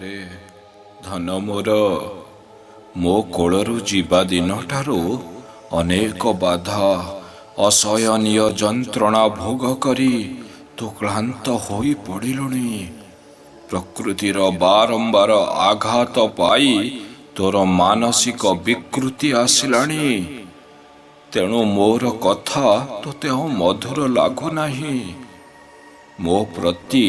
ଆରେ ଧନ ମୋର ମୋ କୋଳରୁ ଯିବା ଦିନଠାରୁ ଅନେକ ବାଧା ଅସହନୀୟ ଯନ୍ତ୍ରଣା ଭୋଗ କରି ତୁ କ୍ଳାନ୍ତ ହୋଇ ପଡ଼ିଲୁଣି। ପ୍ରକୃତିର ବାରମ୍ବାର ଆଘାତ ପାଇ ତୋର ମାନସିକ ବିକୃତି ଆସିଲାଣି। ତେଣୁ ମୋର କଥା ତୋତେ ଆଉ ମଧୁର ଲାଗୁନାହିଁ। ମୋ ପ୍ରତି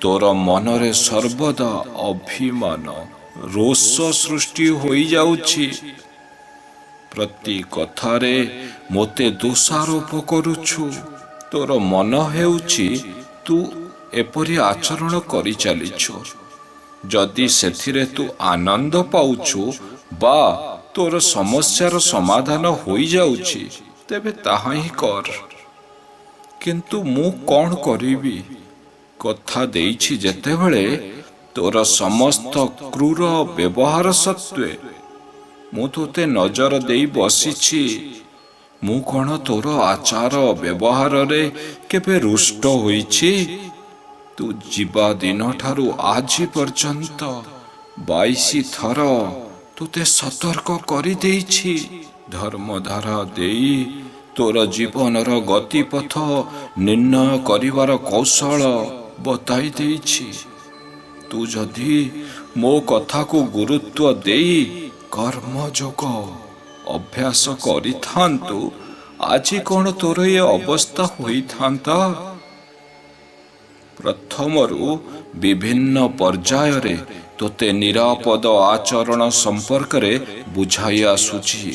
ତୋର ମନରେ ସର୍ବଦା ଅଭିମାନ ରୋଷ ସୃଷ୍ଟି ହୋଇଯାଉଛି। ପ୍ରତି କଥାରେ ମୋତେ ଦୋଷାରୋପ କରୁଛୁ। ତୋର ମନ ହେଉଛି ତୁ ଏପରି ଆଚରଣ କରିଚାଲିଛୁ। ଯଦି ସେଥିରେ ତୁ ଆନନ୍ଦ ପାଉଛୁ ବା ତୋର ସମସ୍ୟାର ସମାଧାନ ହୋଇଯାଉଛି ତେବେ ତାହା ହିଁ କର। କିନ୍ତୁ ମୁଁ କ'ଣ କରିବି? କଥା ଦେଇଛି ଯେତେବେଳେ ତୋର ସମସ୍ତ କ୍ରୂର ବ୍ୟବହାର ସତ୍ତ୍ୱେ ମୁଁ ତୋତେ ନଜର ଦେଇ ବସିଛି। ମୁଁ କ'ଣ ତୋର ଆଚାର ବ୍ୟବହାରରେ କେବେ ରୁଷ୍ଟ ହୋଇଛି? ତୁ ଯିବା ଦିନଠାରୁ ଆଜି ପର୍ଯ୍ୟନ୍ତ 22 ଥର ତୋତେ ସତର୍କ କରିଦେଇଛି। ଧର୍ମଧାରା ଦେଇ ତୋର ଜୀବନର ଗତିପଥ ନିର୍ଣ୍ଣୟ କରିବାର କୌଶଳ ବତାଇ ଦେଇଛି। ତୁ ଯଦି ମୋ କଥାକୁ ଗୁରୁତ୍ୱ ଦେଇ କର୍ମଯୋଗ ଅଭ୍ୟାସ କରିଥାନ୍ତୁ ଆଜି କ'ଣ ତୋର ଏ ଅବସ୍ଥା ହୋଇଥାନ୍ତା? ପ୍ରଥମରୁ ବିଭିନ୍ନ ପର୍ଯ୍ୟାୟରେ ତୋତେ ନିରାପଦ ଆଚରଣ ସମ୍ପର୍କରେ ବୁଝାଇ ଆସୁଛି।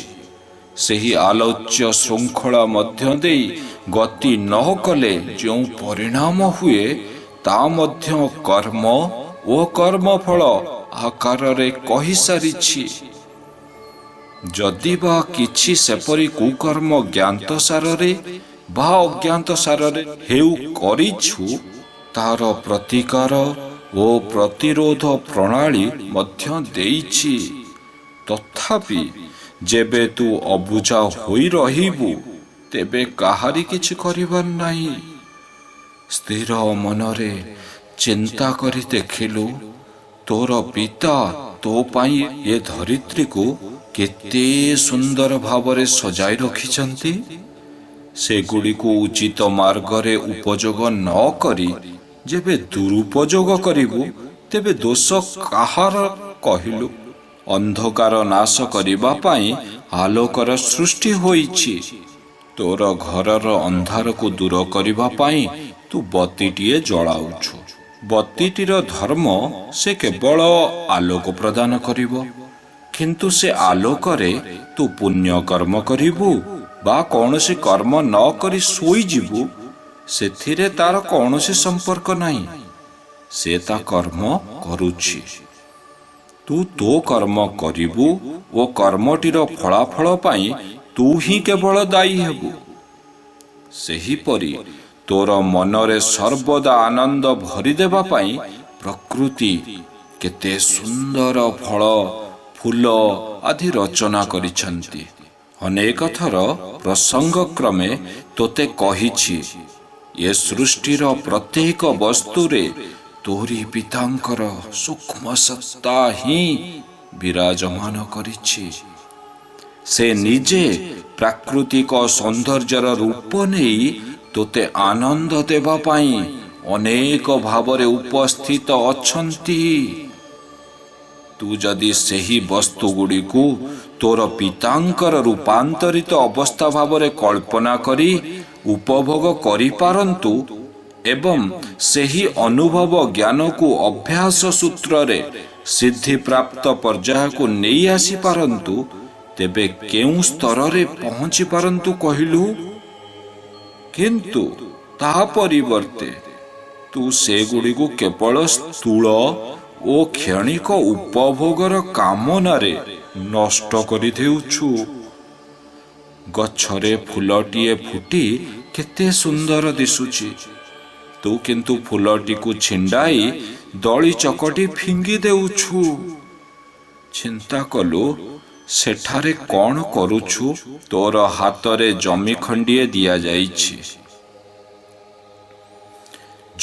ସେହି ଆଲୋଚ୍ୟ ଶୃଙ୍ଖଳା ମଧ୍ୟ ଦେଇ ଗତି ନ କଲେ ଯେଉଁ ପରିଣାମ ହୁଏ ତା ମଧ୍ୟ କର୍ମ ଓ କର୍ମଫଳ ଆକାରରେ କହିସାରିଛି। ଯଦି ବା କିଛି ସେପରି କୁକର୍ମ ଜ୍ଞାତସାରରେ ବା ଅଜ୍ଞାତସାରରେ ହେଉ କରିଛୁ ତାର ପ୍ରତିକାର ଓ ପ୍ରତିରୋଧ ପ୍ରଣାଳୀ ମଧ୍ୟ ଦେଇଛି। ତଥାପି ଯେବେ ତୁ ଅବୁଝା ହୋଇ ରହିବୁ ତେବେ କାହାରି କିଛି କରିବାର ନାହିଁ। ସ୍ଥିର ମନରେ ଚିନ୍ତା କରି ଦେଖିଲୁ ତୋର ପିତା ତୋ ପାଇଁ ଏ ଧରିତ୍ରୀକୁ କେତେ ସୁନ୍ଦର ଭାବରେ ସଜାଇ ରଖିଛନ୍ତି। ସେଗୁଡ଼ିକୁ ଉଚିତ ମାର୍ଗରେ ଉପଯୋଗ ନ କରି ଯେବେ ଦୁରୁପଯୋଗ କରିବୁ ତେବେ ଦୋଷ କାହାର କହିଲୁ? ଅନ୍ଧକାର ନାଶ କରିବା ପାଇଁ ଆଲୋକର ସୃଷ୍ଟି ହୋଇଛି। ତୋର ଘରର ଅନ୍ଧାରକୁ ଦୂର କରିବା ପାଇଁ ତୁ ବତୀଟିଏ ଜଳାଉଛୁ। ବତୀଟିର ଧର୍ମ ସେ କେବଳ ଆଲୋକ ପ୍ରଦାନ କରିବ। କିନ୍ତୁ ସେ ଆଲୋକରେ ତୁ ପୁଣ୍ୟ କର୍ମ କରିବୁ ବା କୌଣସି କର୍ମ ନ କରି ଶୋଇଯିବୁ ସେଥିରେ ତାର କୌଣସି ସମ୍ପର୍କ ନାହିଁ। ସେ ତା କର୍ମ କରୁଛି। ତୁ ତୋ କର୍ମ କରିବୁ ଓ କର୍ମଟିର ଫଳାଫଳ ପାଇଁ ତୁ ହିଁ କେବଳ ଦାୟୀ ହେବୁ। ସେହିପରି ତୋର ମନରେ ସର୍ବଦା ଆନନ୍ଦ ଭରିଦେବା ପାଇଁ ପ୍ରକୃତି କେତେ ସୁନ୍ଦର ଫଳ ଫୁଲ ଆଦି ରଚନା କରିଛନ୍ତି। ଅନେକ ଥର ପ୍ରସଙ୍ଗକ୍ରମେ ତୋତେ କହିଛି ଏ ସୃଷ୍ଟିର ପ୍ରତ୍ୟେକ ବସ୍ତୁରେ ତୋରି ପିତାଙ୍କର ସୂକ୍ଷ୍ମ ସତ୍ତା ହିଁ ବିରାଜମାନ କରିଛି। ସେ ନିଜେ ପ୍ରାକୃତିକ ସୌନ୍ଦର୍ଯ୍ୟର ରୂପ ନେଇ ତୋତେ ଆନନ୍ଦ ଦେବା ପାଇଁ ଅନେକ ଭାବରେ ଉପସ୍ଥିତ ଅଛନ୍ତି। ତୁ ଯଦି ସେହି ବସ୍ତୁଗୁଡ଼ିକୁ ତୋର ପିତାଙ୍କର ରୂପାନ୍ତରିତ ଅବସ୍ଥା ଭାବରେ କଳ୍ପନା କରି ଉପଭୋଗ କରିପାରନ୍ତୁ ଏବଂ ସେହି ଅନୁଭବ ଜ୍ଞାନକୁ ଅଭ୍ୟାସ ସୂତ୍ରରେ ସିଦ୍ଧିପ୍ରାପ୍ତ ପର୍ଯ୍ୟାୟକୁ ନେଇ ଆସିପାରନ୍ତୁ ତେବେ କେଉଁ ସ୍ତରରେ ପହଞ୍ଚି ପାରନ୍ତୁ କହିଲୁ? କିନ୍ତୁ ତା ପରିବର୍ତ୍ତେ ତୁ ସେଗୁଡ଼ିକୁ କେବଳ ସ୍ଥୂଳ ଓ କ୍ଷଣିକ ଉପଭୋଗର କାମନାରେ ନଷ୍ଟ କରିଦେଉଛୁ। ଗଛରେ ଫୁଲଟିଏ ଫୁଟି କେତେ ସୁନ୍ଦର ଦିଶୁଛି। ତୁ କିନ୍ତୁ ଫୁଲଟିକୁ ଛିଣ୍ଡାଇ ଦଳି ଚକଟି ଫିଙ୍ଗି ଦେଉଛୁ। ଚିନ୍ତା କଲୁ ସେଠାରେ କ'ଣ କରୁଛୁ? ତୋର ହାତରେ ଜମି ଖଣ୍ଡିଏ ଦିଆଯାଇଛି।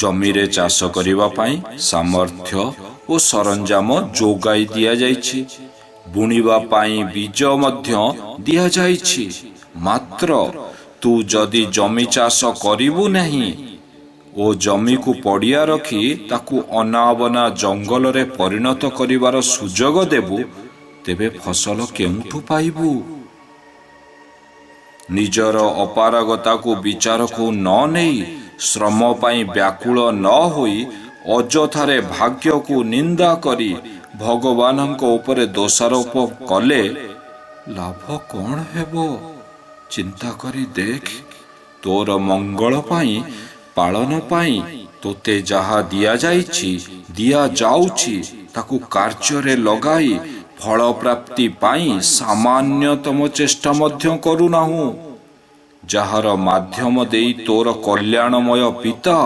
ଜମିରେ ଚାଷ କରିବା ପାଇଁ ସାମର୍ଥ୍ୟ ଓ ସରଞ୍ଜାମ ଯୋଗାଇ ଦିଆଯାଇଛି। ବୁଣିବା ପାଇଁ ବୀଜ ମଧ୍ୟ ଦିଆଯାଇଛି। ମାତ୍ର ତୁ ଯଦି ଜମି ଚାଷ କରିବୁ ନାହିଁ ଓ ଜମିକୁ ପଡ଼ିଆ ରଖି ତାକୁ ଅନାବନା ଜଙ୍ଗଲରେ ପରିଣତ କରିବାର ସୁଯୋଗ ଦେବୁ, ତେବେ ଫସଲ କେଉଁଠୁ ପାଇବୁ? ନିଜର ଅପାରଗତାକୁ ବିଚାରକୁ ନ ନେଇ ଶ୍ରମ ପାଇଁ ବ୍ୟାକୁଳ ନ ହୋଇ ଅଯଥାରେ ଭାଗ୍ୟକୁ ନିନ୍ଦା କରି ଭଗବାନଙ୍କ ଉପରେ ଦୋଷାରୋପ କଲେ ଲାଭ କ'ଣ ହେବ? ଚିନ୍ତା କରି ଦେଖ। ତୋର ମଙ୍ଗଳ ପାଇଁ, ପାଳନ ପାଇଁ ତୋତେ ଯାହା ଦିଆଯାଉଛି ତାକୁ କାର୍ଯ୍ୟରେ ଲଗାଇ ଫଳ ପ୍ରାପ୍ତି ପାଇଁ ସାମାନ୍ୟତମ ଚେଷ୍ଟା ମଧ୍ୟ କରୁନାହୁଁ। ଯାହାର ମାଧ୍ୟମ ଦେଇ ତୋର କଲ୍ୟାଣମୟ ପିତା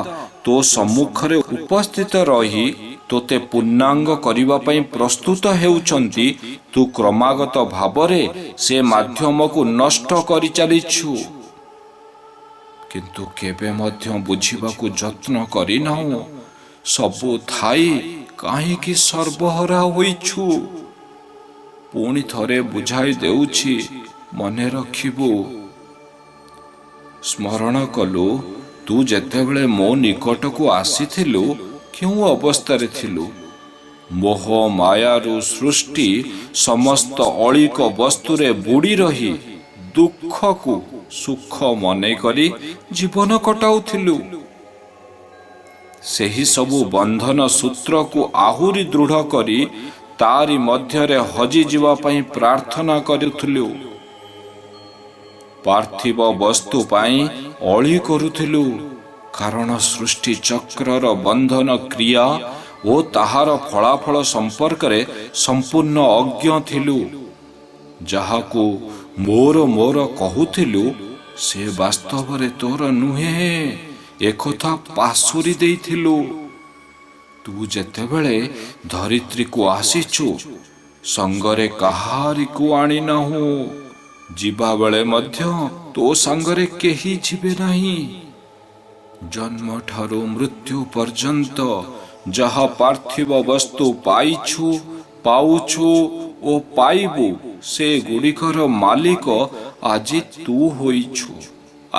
ତୋ ସମ୍ମୁଖରେ ଉପସ୍ଥିତ ରହି ତୋତେ ପୂର୍ଣ୍ଣାଙ୍ଗ କରିବା ପାଇଁ ପ୍ରସ୍ତୁତ ହେଉଛନ୍ତି, ତୁ କ୍ରମାଗତ ଭାବରେ ସେ ମାଧ୍ୟମକୁ ନଷ୍ଟ କରିଚାଲିଛୁ। କିନ୍ତୁ କେବେ ମଧ୍ୟ ବୁଝିବାକୁ ଯତ୍ନ କରିନାହୁଁ। ସବୁ ଥାଇ କାହିଁକି ସର୍ବହରା ହୋଇଛୁ? ପୁଣି ଥରେ ବୁଝାଇ ଦେଉଛି, ମନେ ରଖିବୁ। ସ୍ମରଣ କଲୁ, ତୁ ଯେତେବେଳେ ମୋ ନିକଟକୁ ଆସିଥିଲୁ କେଉଁ ଅବସ୍ଥାରେ ଥିଲୁ? ମୋହ ମାୟାରୁ ସୃଷ୍ଟି ସମସ୍ତ ଅଳିକ ବସ୍ତୁରେ ବୁଡ଼ି ରହି ଦୁଃଖକୁ ସୁଖ ମନେକରି ଜୀବନ କଟାଉଥିଲୁ। ସେହି ସବୁ ବନ୍ଧନ ସୂତ୍ରକୁ ଆହୁରି ଦୃଢ଼ କରି ତାରି ମଧ୍ୟରେ ହଜିଯିବା ପାଇଁ ପ୍ରାର୍ଥନା କରୁଥିଲୁ। ପାର୍ଥିବ ବସ୍ତୁ ପାଇଁ ଅଳି କରୁଥିଲୁ, କାରଣ ସୃଷ୍ଟି ଚକ୍ରର ବନ୍ଧନ କ୍ରିୟା ଓ ତାହାର ଫଳାଫଳ ସମ୍ପର୍କରେ ସମ୍ପୂର୍ଣ୍ଣ ଅଜ୍ଞ ଥିଲୁ। ଯାହାକୁ ମୋର ମୋର କହୁଥିଲୁ ସେ ବାସ୍ତବରେ ତୋର ନୁହେଁ, ଏକଥା ପାଶୋରି ଦେଇଥିଲୁ। ତୁ ଯେତେବେଳେ ଧରିତ୍ରୀକୁ ଆସିଛୁ, ସଙ୍ଗରେ କାହାରିକୁ ଆଣିନାହୁଁ। ଯିବାବେଳେ ମଧ୍ୟ ତୋ ସାଙ୍ଗରେ କେହି ଯିବେ ନାହିଁ। ଜନ୍ମଠାରୁ ମୃତ୍ୟୁ ପର୍ଯ୍ୟନ୍ତ ଯାହା ପାର୍ଥିବ ବସ୍ତୁ ପାଇଛୁ, ପାଉଛୁ ଓ ପାଇବୁ, ସେଗୁଡ଼ିକର ମାଲିକ ଆଜି ତୁ ହୋଇଛୁ।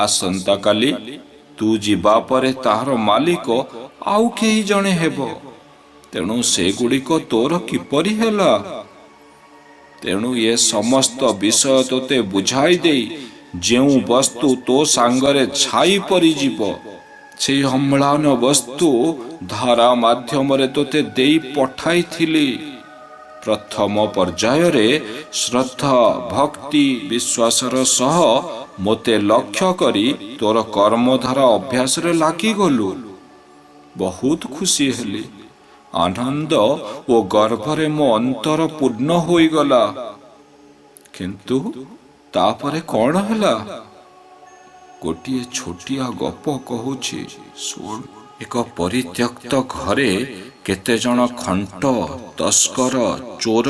ଆସନ୍ତାକାଲି ତୁ ଯିବା ପରେ ତାହାର ମାଲିକ ଆଉ କେହି ଜଣେ ହେବ। ତେଣୁ ସେଗୁଡ଼ିକ ତୋର କିପରି ହେଲା? ତେଣୁ ଏ ସମସ୍ତ ବିଷୟ ତୋତେ ବୁଝାଇ ଦେଇ ଯେଉଁ ବସ୍ତୁ ତୋ ସାଙ୍ଗରେ ଛାଇ ପରିଯିବ, ସେହି ଅମ୍ଳାନ ବସ୍ତୁ ଧାରା ମାଧ୍ୟମରେ ତୋତେ ଦେଇ ପଠାଇଥିଲି। ପ୍ରଥମ ପର୍ଯ୍ୟାୟରେ ଶ୍ରଦ୍ଧା, ଭକ୍ତି, ବିଶ୍ୱାସର ସହ ମୋତେ ଲକ୍ଷ୍ୟ କରି ତୋର କର୍ମଧାରା ଅଭ୍ୟାସରେ ଲାଗିଗଲୁ। ବହୁତ ଖୁସି ହେଲି। ଆନନ୍ଦ ଓ ଗର୍ବରେ ମୋ ଅନ୍ତର ପୂର୍ଣ୍ଣ ହୋଇଗଲା। କିନ୍ତୁ ତାପରେ କ'ଣ ହେଲା? ଗୋଟିଏ ଛୋଟିଆ ଗପ କହୁଛି, ଶୁଣ। ଏକ ପରିତ୍ୟକ୍ତ ଘରେ କେତେଜଣ ଖଣ୍ଟ, ତସ୍କର, ଚୋର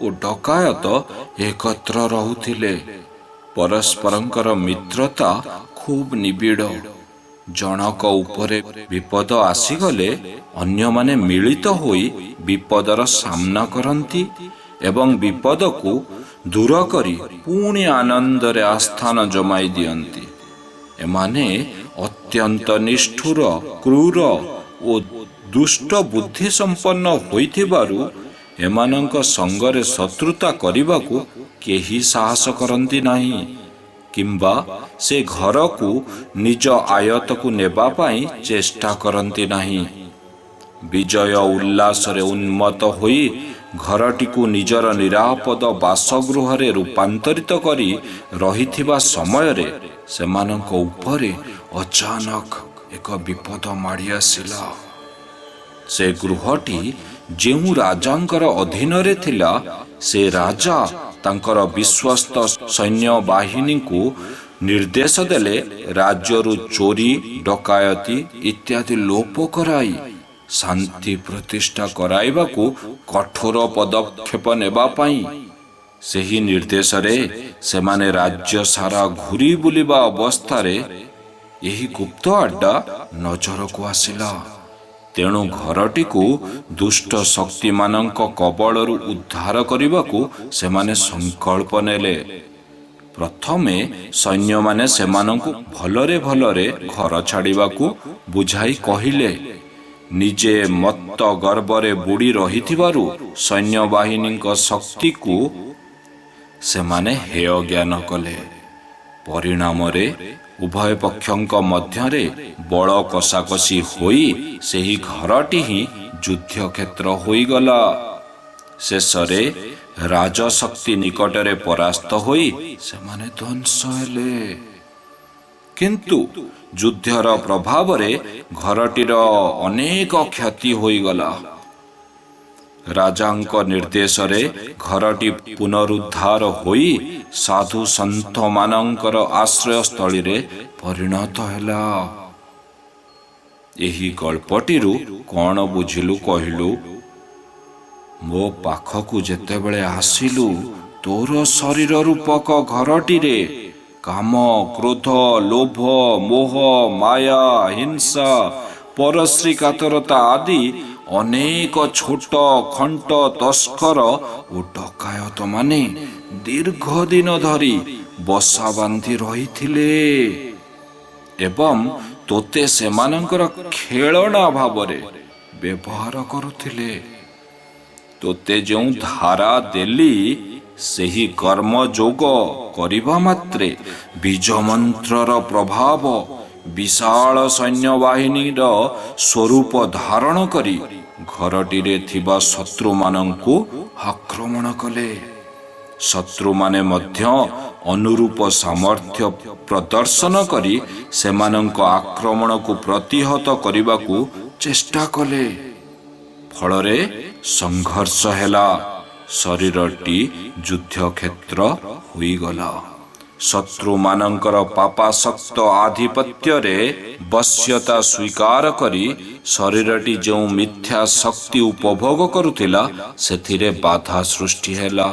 ଓ ଡକାୟତ ଏକତ୍ର ରହୁଥିଲେ। ପରସ୍ପରଙ୍କର ମିତ୍ରତା ଖୁବ୍ ନିବିଡ଼। ଜଣକ ଉପରେ ବିପଦ ଆସିଗଲେ ଅନ୍ୟମାନେ ମିଳିତ ହୋଇ ବିପଦର ସାମ୍ନା କରନ୍ତି ଏବଂ ବିପଦକୁ ଦୂର କରି ପୁଣି ଆନନ୍ଦରେ ଆସ୍ଥାନ ଜମାଇ ଦିଅନ୍ତି। ଏମାନେ ଅତ୍ୟନ୍ତ ନିଷ୍ଠୁର, କ୍ରୂର ଓ ଦୁଷ୍ଟ ବୁଦ୍ଧି ସମ୍ପନ୍ନ ହୋଇଥିବାରୁ ଏମାନଙ୍କ ସଙ୍ଗରେ ଶତ୍ରୁତା କରିବାକୁ କେହି ସାହସ କରନ୍ତି ନାହିଁ କିମ୍ବା ସେ ଘରକୁ ନିଜ ଆୟତ୍ତକୁ ନେବା ପାଇଁ ଚେଷ୍ଟା କରନ୍ତି ନାହିଁ। ବିଜୟ ଉଲ୍ଲାସରେ ଉନ୍ମତ୍ତ ହୋଇ ଘରଟିକୁ ନିଜର ନିରାପଦ ବାସଗୃହରେ ରୂପାନ୍ତରିତ କରି ରହିଥିବା ସମୟରେ ସେମାନଙ୍କ ଉପରେ ଅଚାନକ ଏକ ବିପଦ ମାଡ଼ି ଆସିଲା। ସେ ଗୃହଟି ଯେଉଁ ରାଜାଙ୍କର ଅଧୀନରେ ଥିଲା, ସେ ରାଜା ତାଙ୍କର ବିଶ୍ୱସ୍ତ ସୈନ୍ୟବାହିନୀଙ୍କୁ ନିର୍ଦ୍ଦେଶ ଦେଲେ ରାଜ୍ୟରୁ ଚୋରି, ଡକାୟତି ଇତ୍ୟାଦି ଲୋପ କରାଇ ଶାନ୍ତି ପ୍ରତିଷ୍ଠା କରାଇବାକୁ କଠୋର ପଦକ୍ଷେପ ନେବା ପାଇଁ। ସେହି ନିର୍ଦ୍ଦେଶରେ ସେମାନେ ରାଜ୍ୟ ସାରା ଘୁରି ବୁଲିବା ଅବସ୍ଥାରେ ଏହି ଗୁପ୍ତ ଆଡ୍ଡା ନଜରକୁ ଆସିଲା। ତେଣୁ ଘରଟିକୁ ଦୁଷ୍ଟ ଶକ୍ତିମାନଙ୍କ କବଳରୁ ଉଦ୍ଧାର କରିବାକୁ ସେମାନେ ସଂକଳ୍ପ ନେଲେ। ପ୍ରଥମେ ସୈନ୍ୟମାନେ ସେମାନଙ୍କୁ ଭଲରେ ଭଲରେ ଘର ଛାଡ଼ିବାକୁ ବୁଝାଇ କହିଲେ। ନିଜେ ମତ୍ତ ଗର୍ବରେ ବୁଡ଼ି ରହିଥିବାରୁ ସୈନ୍ୟବାହିନୀଙ୍କ ଶକ୍ତିକୁ ସେମାନେ ହେୟ ଜ୍ଞାନ କଲେ। ପରିଣାମରେ ଉଭୟ ପକ୍ଷଙ୍କ ମଧ୍ୟରେ ବଳ କଷାକଷି ହୋଇ ସେହି ଘରଟି ହିଁ ଯୁଦ୍ଧକ୍ଷେତ୍ର ହୋଇଗଲା। ଶେଷରେ ରାଜଶକ୍ତି ନିକଟରେ ପରାସ୍ତ ହୋଇ ସେମାନେ ଧ୍ୱଂସ ହେଲେ। କିନ୍ତୁ ଯୁଦ୍ଧର ପ୍ରଭାବରେ ଘରଟିର ଅନେକ କ୍ଷତି ହୋଇଗଲା। ରାଜାଙ୍କ ନିର୍ଦ୍ଦେଶରେ ଘରଟି ପୁନରୁଦ୍ଧାର ହୋଇ ସାଧୁ ସନ୍ଥମାନଙ୍କର ଆଶ୍ରୟସ୍ଥଳୀରେ ପରିଣତ ହେଲା। ଏହି ଗଳ୍ପଟିରୁ କ'ଣ ବୁଝିଲୁ କହିଲୁ? ମୋ ପାଖକୁ ଯେତେବେଳେ ଆସିଲୁ, ତୋର ଶରୀର ରୂପକ ଘରଟିରେ କାମ, କ୍ରୋଧ, ଲୋଭ, ମୋହ, ମାୟା, ହିଂସା, ପରଶ୍ରୀ କାତରତା ଆଦି ଅନେକ ଛୋଟ ଖଣ୍ଟ ତସ୍କର ଓ ଡକାୟତମାନେ ଦୀର୍ଘ ଦିନ ଧରି ବସା ବାନ୍ଧି ରହିଥିଲେ ଏବଂ ତୋତେ ସେମାନଙ୍କର ଖେଳଣା ଭାବରେ ବ୍ୟବହାର କରୁଥିଲେ। ତୋତେ ଯେଉଁ ଧାରା ଦେଲି, ସେହି କର୍ମ ଯୋଗ କରିବା ମାତ୍ରେ ବୀଜମନ୍ତ୍ରର ପ୍ରଭାବ ବିଶାଳ ସୈନ୍ୟବାହିନୀର ସ୍ୱରୂପ ଧାରଣ କରି ଘରଟିରେ ଥିବା ଶତ୍ରୁମାନଙ୍କୁ ଆକ୍ରମଣ କଲେ। ଶତ୍ରୁମାନେ ମଧ୍ୟ ଅନୁରୂପ ସାମର୍ଥ୍ୟ ପ୍ରଦର୍ଶନ କରି ସେମାନଙ୍କ ଆକ୍ରମଣକୁ ପ୍ରତିହତ କରିବାକୁ ଚେଷ୍ଟା କଲେ। ଫଳରେ ସଂଘର୍ଷ ହେଲା। ଶରୀରଟି ଯୁଦ୍ଧକ୍ଷେତ୍ର ହୋଇଗଲା। ଶତ୍ରୁମାନଙ୍କର ପାପାସକ୍ତ ଆଧିପତ୍ୟରେ ବଶ୍ୟତା ସ୍ୱୀକାର କରି ଶରୀରଟି ଯେଉଁ ମିଥ୍ୟା ଶକ୍ତି ଉପଭୋଗ କରୁଥିଲା, ସେଥିରେ ବାଧା ସୃଷ୍ଟି ହେଲା।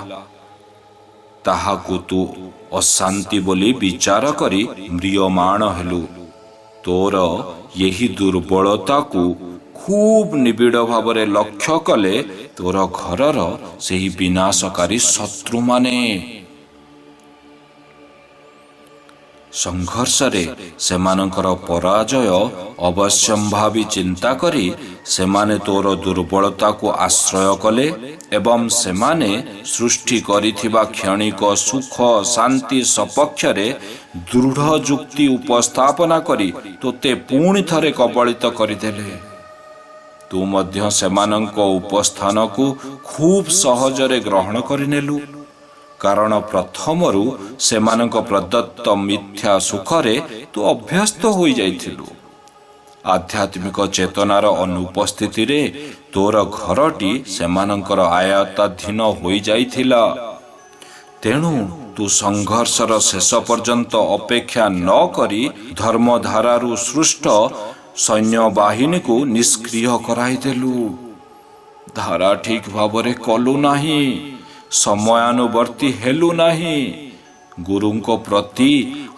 ତାହାକୁ ତୁ ଅଶାନ୍ତି ବୋଲି ବିଚାର କରି ମ୍ରିୟମାଣ ହେଲୁ। ତୋର ଏହି ଦୁର୍ବଳତାକୁ ଖୁବ୍ ନିବିଡ଼ ଭାବରେ ଲକ୍ଷ୍ୟ କଲେ ତୋର ଘରର ସେହି ବିନାଶକାରୀ ଶତ୍ରୁମାନେ। ସଂଘର୍ଷରେ ସେମାନଙ୍କର ପରାଜୟ ଅବଶ୍ୟମ୍ଭାବୀ ଚିନ୍ତା କରି ସେମାନେ ତୋର ଦୁର୍ବଳତାକୁ ଆଶ୍ରୟ କଲେ ଏବଂ ସେମାନେ ସୃଷ୍ଟି କରିଥିବା କ୍ଷଣିକ ସୁଖ ଶାନ୍ତି ସପକ୍ଷରେ ଦୃଢ଼ ଯୁକ୍ତି ଉପସ୍ଥାପନା କରି ତୋତେ ପୁଣି ଥରେ କବଳିତ କରିଦେଲେ। ତୁ ମଧ୍ୟ ସେମାନଙ୍କ ଉପସ୍ଥାନକୁ ଖୁବ୍ ସହଜରେ ଗ୍ରହଣ କରିନେଲୁ, କାରଣ ପ୍ରଥମରୁ ସେମାନଙ୍କ ପ୍ରଦତ୍ତ ମିଥ୍ୟା ସୁଖରେ ତୁ ଅଭ୍ୟସ୍ତ ହୋଇଯାଇଥିଲୁ। ଆଧ୍ୟାତ୍ମିକ ଚେତନାର ଅନୁପସ୍ଥିତିରେ ତୋର ଘରଟି ସେମାନଙ୍କର ଆୟତ୍ତାଧୀନ ହୋଇଯାଇଥିଲା। ତେଣୁ ତୁ ସଂଘର୍ଷର ଶେଷ ପର୍ଯ୍ୟନ୍ତ ଅପେକ୍ଷା ନ କରି ଧର୍ମଧାରାରୁ ସୃଷ୍ଟ ସୈନ୍ୟବାହିନୀକୁ ନିଷ୍କ୍ରିୟ କରାଇଦେଲୁ। ଧାରା ଠିକ୍ ଭାବରେ କଲୁ ନାହିଁ, ସମୟାନୁବର୍ତ୍ତୀ ହେଲୁ ନାହିଁ, ଗୁରୁଙ୍କ ପ୍ରତି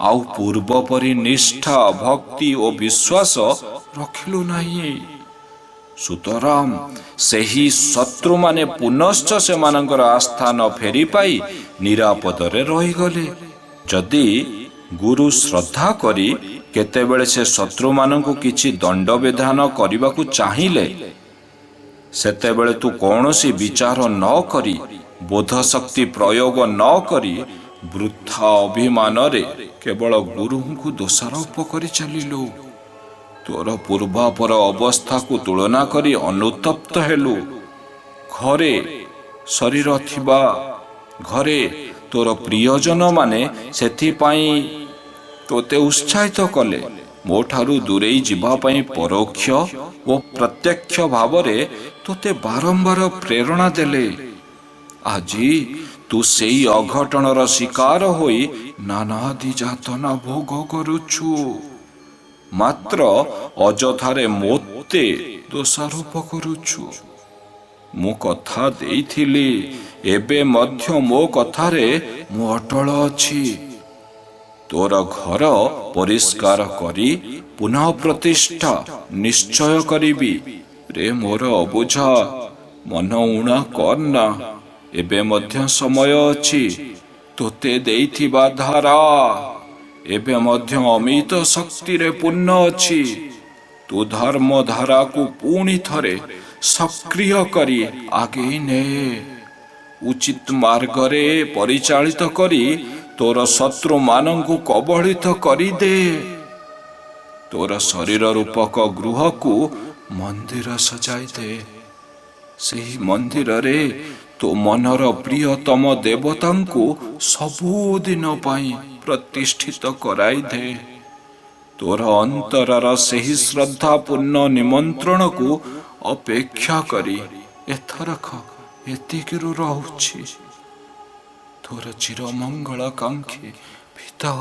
ଆଉ ପୂର୍ବ ପରି ନିଷ୍ଠା, ଭକ୍ତି ଓ ବିଶ୍ୱାସ ରଖିଲୁ ନାହିଁ। ସୁତରାଂ ସେହି ଶତ୍ରୁମାନେ ପୁନଶ୍ଚ ସେମାନଙ୍କର ଆସ୍ଥାନ ଫେରି ପାଇ ନିରାପଦରେ ରହିଗଲେ। ଯଦି ଗୁରୁ ଶ୍ରଦ୍ଧା କରି କେତେବେଳେ ସେ ଶତ୍ରୁମାନଙ୍କୁ କିଛି ଦଣ୍ଡବିଧାନ କରିବାକୁ ଚାହିଁଲେ, ସେତେବେଳେ ତୁ କୌଣସି ବିଚାର ନ କରି, ବୋଧଶକ୍ତି ପ୍ରୟୋଗ ନ କରି ବୃଥା ଅଭିମାନରେ କେବଳ ଗୁରୁଙ୍କୁ ଦୋଷାରୋପ କରି ଚାଲିଲୁ। ତୋର ପୂର୍ବାପର ଅବସ୍ଥାକୁ ତୁଳନା କରି ଅନୁତପ୍ତ ହେଲୁ। ଘରେ ଶରୀର ଥିବା ଘରେ ତୋର ପ୍ରିୟଜନମାନେ ସେଥିପାଇଁ ତୋତେ ଉତ୍ସାହିତ କଲେ। ମୋ ଠାରୁ ଦୂରେଇ ଯିବା ପାଇଁ ପରୋକ୍ଷ ଓ ପ୍ରତ୍ୟକ୍ଷ ଭାବରେ ତୋତେ ବାରମ୍ବାର ପ୍ରେରଣା ଦେଲେ। ଆଜି ତୁ ସେଇ ଅଘଟଣର ଶିକାର ହୋଇ ନାନାଦି ଯାତନା ଭୋଗ କରୁଛୁ। ମାତ୍ର ଅଯଥାରେ ମୋତେ ଦୋଷାରୋପ କରୁଛୁ। ମୁଁ କଥା ଦେଇଥିଲି, ଏବେ ମଧ୍ୟ ମୋ କଥାରେ ମୁଁ ଅଟଳ ଅଛି। ତୋର ଘର ପରିଷ୍କାର କରି ପୁନଃ ପ୍ରତିଷ୍ଠା ନିଶ୍ଚୟ କରିବି। ରେ ମୋର ଅବୁଝ, ମନ ଉଣା କରନା। ଏବେ ମଧ୍ୟ ସମୟ ଅଛି। ତୋତେ ଦେଇଥିବା ଧାରା ଏବେ ମଧ୍ୟ ଅମିତ ଶକ୍ତିରେ ପୂର୍ଣ୍ଣ ଅଛି। ତୁ ଧର୍ମ ଧାରାକୁ ପୁଣି ଥରେ ସକ୍ରିୟ କରି ଆଗେଇ ନେ। ଉଚିତ ମାର୍ଗରେ ପରିଚାଳିତ କରି ତୋର ଶତ୍ରୁମାନଙ୍କୁ କବଳିତ କରିଦେ। ତୋର ଶରୀର ରୂପକ ଗୃହକୁ ମନ୍ଦିର ସଜାଇ ଦେ। ସେହି ମନ୍ଦିରରେ ତୋ ମନର ପ୍ରିୟତମ ଦେବତାଙ୍କୁ ସବୁଦିନ ପାଇଁ ପ୍ରତିଷ୍ଠିତ କରାଇ ଦେ। ତୋର ଅନ୍ତରର ସେହି ଶ୍ରଦ୍ଧାପୂର୍ଣ୍ଣ ନିମନ୍ତ୍ରଣକୁ ଅପେକ୍ଷା କରି ଏଥରକ ଏତିକିରୁ ରହୁଛି। ତୋର ଚିରମଙ୍ଗଳ କାଂକ୍ଷୀ ପିତା।